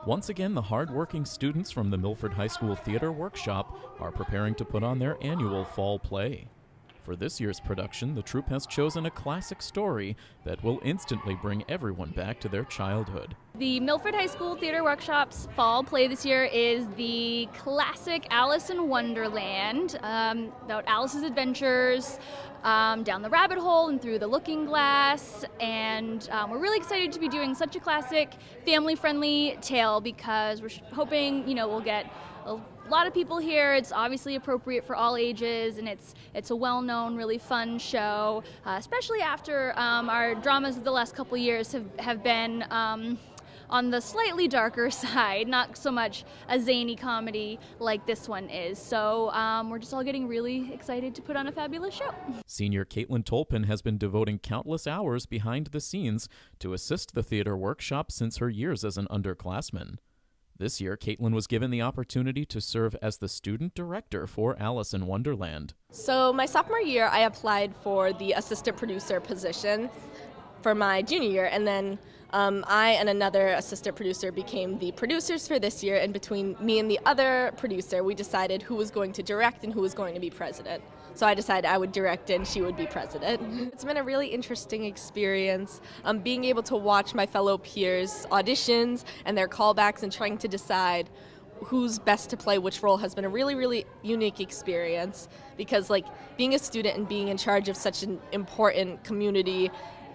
Once again, the hard-working students from the Milford High School Theater Workshop are preparing to put on their annual fall play. For this year's production, the troupe has chosen a classic story that will instantly bring everyone back to their childhood. The Milford High School Theater Workshop's fall play this year is the classic Alice in Wonderland, about Alice's adventures down the rabbit hole and through the looking glass. And we're really excited to be doing such a classic, family-friendly tale because we're hoping, we'll get a lot of people here. It's obviously appropriate for all ages, and it's a well-known, really fun show, especially after our dramas of the last couple years have been on the slightly darker side, not so much a zany comedy like this one is. So we're just all getting really excited to put on a fabulous show. Senior Caitlin Tolpin has been devoting countless hours behind the scenes to assist the theater workshop since her years as an underclassman. This year, Caitlin was given the opportunity to serve as the student director for Alice in Wonderland. So my sophomore year, I applied for the assistant producer position for my junior year, and then I and another assistant producer became the producers for this year, and between me and the other producer, we decided who was going to direct and who was going to be president. So I decided I would direct and she would be president. It's been a really interesting experience, being able to watch my fellow peers' auditions and their callbacks and trying to decide who's best to play which role has been a really, really unique experience, because being a student and being in charge of such an important community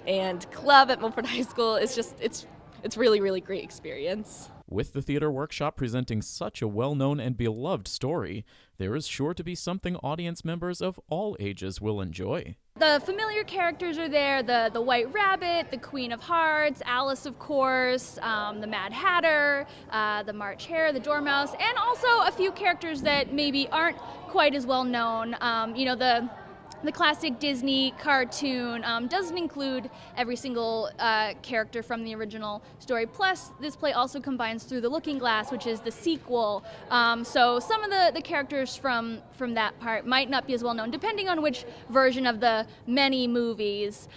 and club at Milford High School is just, it's really, really great experience. With the theater workshop presenting such a well-known and beloved story, there is sure to be something audience members of all ages will enjoy. The familiar characters are there, the White Rabbit, the Queen of Hearts, Alice, of course, the Mad Hatter, the March Hare, the Dormouse, and also a few characters that maybe aren't quite as well known. The classic Disney cartoon doesn't include every single character from the original story. Plus, this play also combines Through the Looking Glass, which is the sequel. So some of the characters from that part might not be as well known, depending on which version of the many movies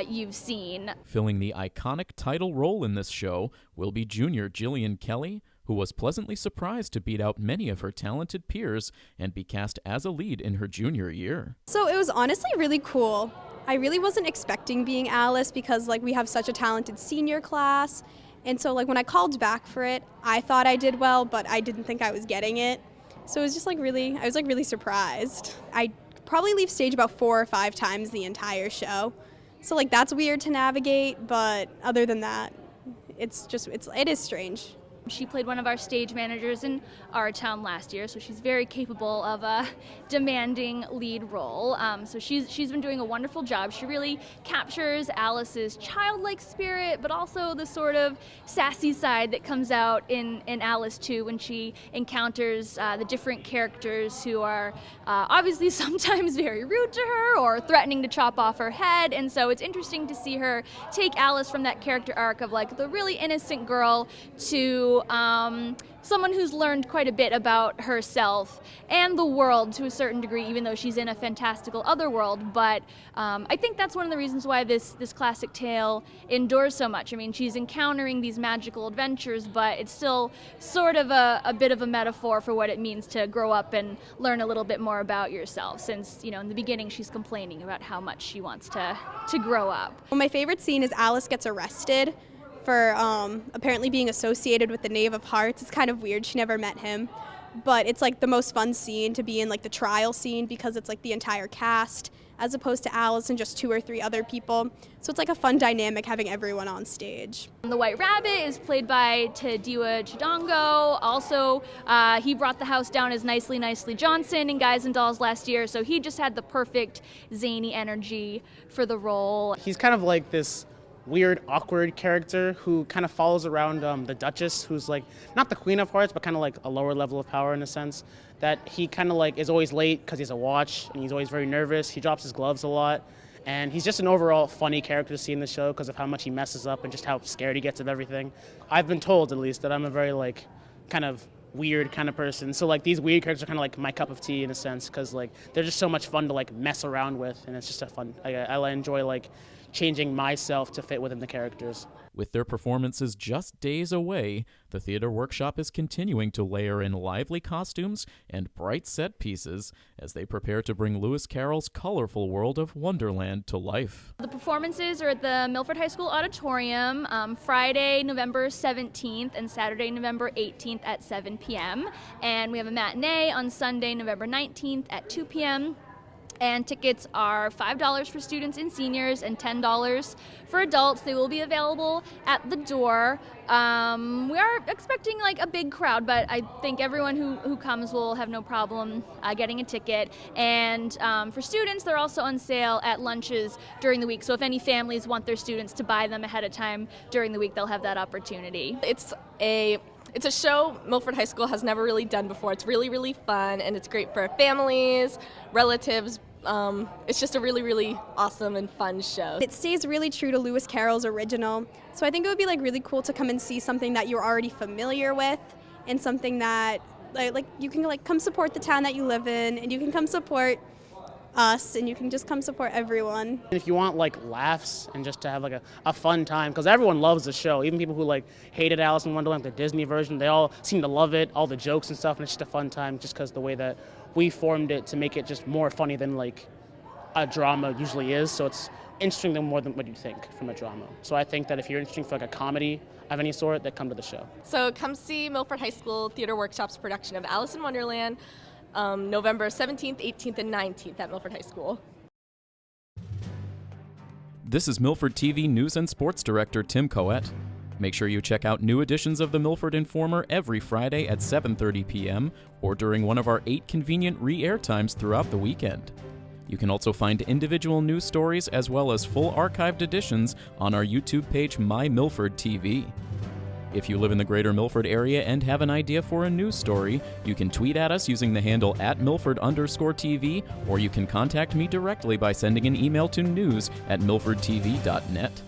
you've seen. Filling the iconic title role in this show will be junior Jillian Kelly, who was pleasantly surprised to beat out many of her talented peers and be cast as a lead in her junior year. So it was honestly really cool. I really wasn't expecting being Alice because we have such a talented senior class. And so when I called back for it, I thought I did well, but I didn't think I was getting it. So it was just I was really surprised. I probably leave stage about 4 or 5 times the entire show. So that's weird to navigate, but other than that, it is strange. She played one of our stage managers in our town last year, so she's very capable of a demanding lead role. So she's been doing a wonderful job. She really captures Alice's childlike spirit, but also the sort of sassy side that comes out in Alice too when she encounters the different characters who are obviously sometimes very rude to her or threatening to chop off her head. And so it's interesting to see her take Alice from that character arc of the really innocent girl to someone who's learned quite a bit about herself and the world to a certain degree, even though she's in a fantastical other world. But I think that's one of the reasons why this classic tale endures so much. I mean, she's encountering these magical adventures, but it's still sort of a bit of a metaphor for what it means to grow up and learn a little bit more about yourself, since, in the beginning she's complaining about how much she wants to grow up. Well, my favorite scene is Alice gets arrested for apparently being associated with the Knave of Hearts. It's kind of weird, she never met him, but it's the most fun scene to be in, the trial scene, because it's the entire cast as opposed to Alice and just 2 or 3 other people. So it's a fun dynamic having everyone on stage. The White Rabbit is played by Tadiwa Chidongo. Also, he brought the house down as Nicely Johnson in Guys and Dolls last year, so he just had the perfect zany energy for the role. He's kind of this weird, awkward character who kind of follows around the Duchess, who's not the Queen of Hearts, but kind of a lower level of power in a sense. That he kind of is always late because he has a watch, and he's always very nervous. He drops his gloves a lot, and he's just an overall funny character to see in the show because of how much he messes up and just how scared he gets of everything. I've been told, at least, that I'm a very kind of weird kind of person. So like these weird characters are kind of like my cup of tea in a sense, because like they're just so much fun to like mess around with, and it's just a fun. I enjoy like changing myself to fit within the characters. With their performances just days away, the Theater Workshop is continuing to layer in lively costumes and bright set pieces as they prepare to bring Lewis Carroll's colorful world of Wonderland to life. The performances are at the Milford High School Auditorium Friday, November 17th and Saturday, November 18th at 7 p.m. And we have a matinee on Sunday, November 19th at 2 p.m. And tickets are $5 for students and seniors and $10 for adults. They will be available at the door. We are expecting like a big crowd, but I think everyone who comes will have no problem getting a ticket. And for students, they're also on sale at lunches during the week. So if any families want their students to buy them ahead of time during the week, they'll have that opportunity. It's a show Milford High School has never really done before. It's really, really fun, and it's great for families, relatives. It's just a really, really awesome and fun show. It stays really true to Lewis Carroll's original, so I think it would be like really cool to come and see something that you're already familiar with, and something that like you can like come support the town that you live in, and you can come support us, and you can just come support everyone. If you want like laughs and just to have like a fun time, because everyone loves the show, even people who like hated Alice in Wonderland, the Disney version, they all seem to love it, all the jokes and stuff, and it's just a fun time just because the way that we formed it to make it just more funny than like a drama usually is. So it's interesting more than what you think from a drama. So I think that if you're interested for like a comedy of any sort, that come to the show. So come see Milford High School Theater Workshop's production of Alice in Wonderland, November 17th, 18th, and 19th at Milford High School. This is Milford TV News and Sports Director Tim Coet. Make sure you check out new editions of the Milford Informer every Friday at 7:30 p.m. or during one of our 8 convenient re-air times throughout the weekend. You can also find individual news stories as well as full archived editions on our YouTube page My Milford TV. If you live in the greater Milford area and have an idea for a news story, you can tweet at us using the handle @Milford_TV, or you can contact me directly by sending an email to news@milfordtv.net.